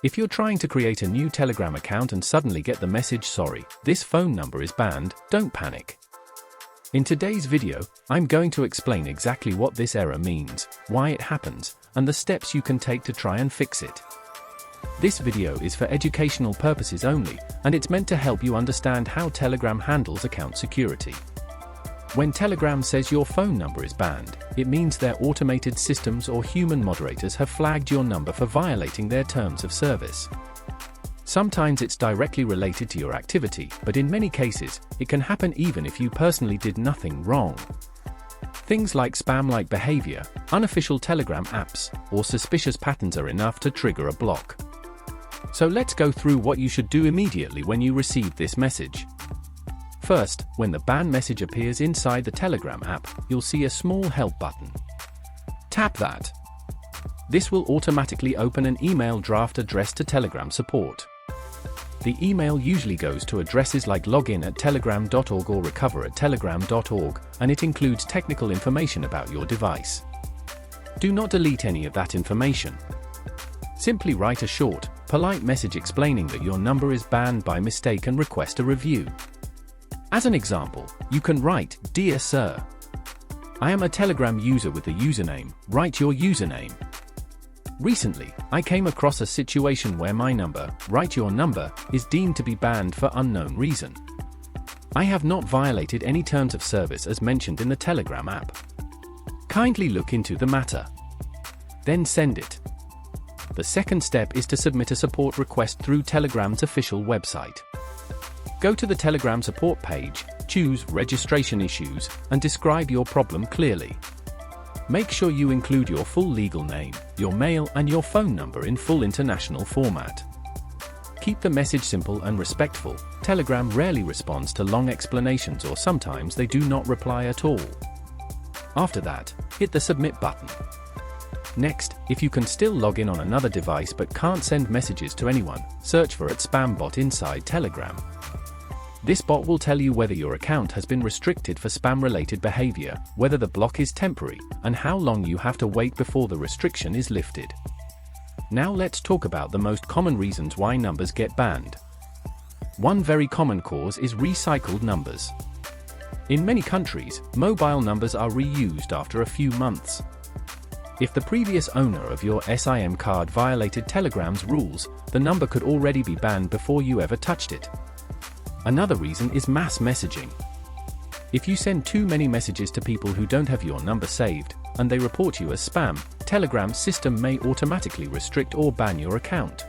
If you're trying to create a new Telegram account and suddenly get the message, "Sorry, this phone number is banned," don't panic. In today's video, I'm going to explain exactly what this error means, why it happens, and the steps you can take to try and fix it. This video is for educational purposes only, and it's meant to help you understand how Telegram handles account security. When Telegram says your phone number is banned, it means their automated systems or human moderators have flagged your number for violating their terms of service. Sometimes it's directly related to your activity, but in many cases, it can happen even if you personally did nothing wrong. Things like spam-like behavior, unofficial Telegram apps, or suspicious patterns are enough to trigger a block. So let's go through what you should do immediately when you receive this message. First, when the ban message appears inside the Telegram app, you'll see a small help button. Tap that. This will automatically open an email draft addressed to Telegram support. The email usually goes to addresses like login@telegram.org or recover@telegram.org, and it includes technical information about your device. Do not delete any of that information. Simply write a short, polite message explaining that your number is banned by mistake and request a review. As an example, you can write, "Dear Sir, I am a Telegram user with the username," write your username. "Recently, I came across a situation where my number," write your number, "is deemed to be banned for unknown reason. I have not violated any terms of service as mentioned in the Telegram app. Kindly look into the matter." Then send it. The second step is to submit a support request through Telegram's official website. Go to the Telegram support page, choose Registration Issues, and describe your problem clearly. Make sure you include your full legal name, your mail, and your phone number in full international format. Keep the message simple and respectful. Telegram rarely responds to long explanations, or sometimes they do not reply at all. After that, hit the submit button. Next, if you can still log in on another device but can't send messages to anyone, search for @spambot inside Telegram. This bot will tell you whether your account has been restricted for spam-related behavior, whether the block is temporary, and how long you have to wait before the restriction is lifted. Now let's talk about the most common reasons why numbers get banned. One very common cause is recycled numbers. In many countries, mobile numbers are reused after a few months. If the previous owner of your SIM card violated Telegram's rules, the number could already be banned before you ever touched it. Another reason is mass messaging. If you send too many messages to people who don't have your number saved, and they report you as spam, Telegram's system may automatically restrict or ban your account.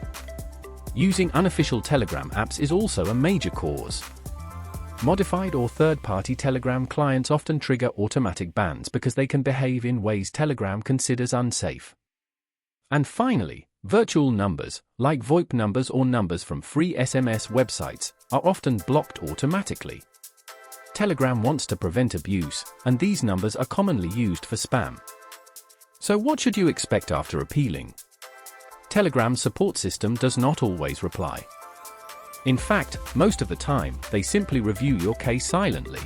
Using unofficial Telegram apps is also a major cause. Modified or third-party Telegram clients often trigger automatic bans because they can behave in ways Telegram considers unsafe. And finally, virtual numbers, like VoIP numbers or numbers from free SMS websites, are often blocked automatically. Telegram wants to prevent abuse, and these numbers are commonly used for spam. So what should you expect after appealing? Telegram's support system does not always reply. In fact, most of the time, they simply review your case silently.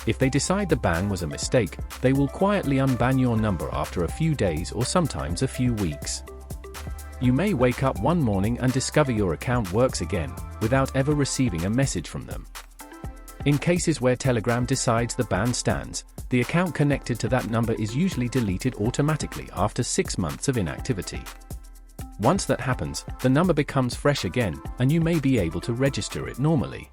If they decide the ban was a mistake, they will quietly unban your number after a few days or sometimes a few weeks. You may wake up one morning and discover your account works again, without ever receiving a message from them. In cases where Telegram decides the ban stands, the account connected to that number is usually deleted automatically after 6 months of inactivity. Once that happens, the number becomes fresh again, and you may be able to register it normally.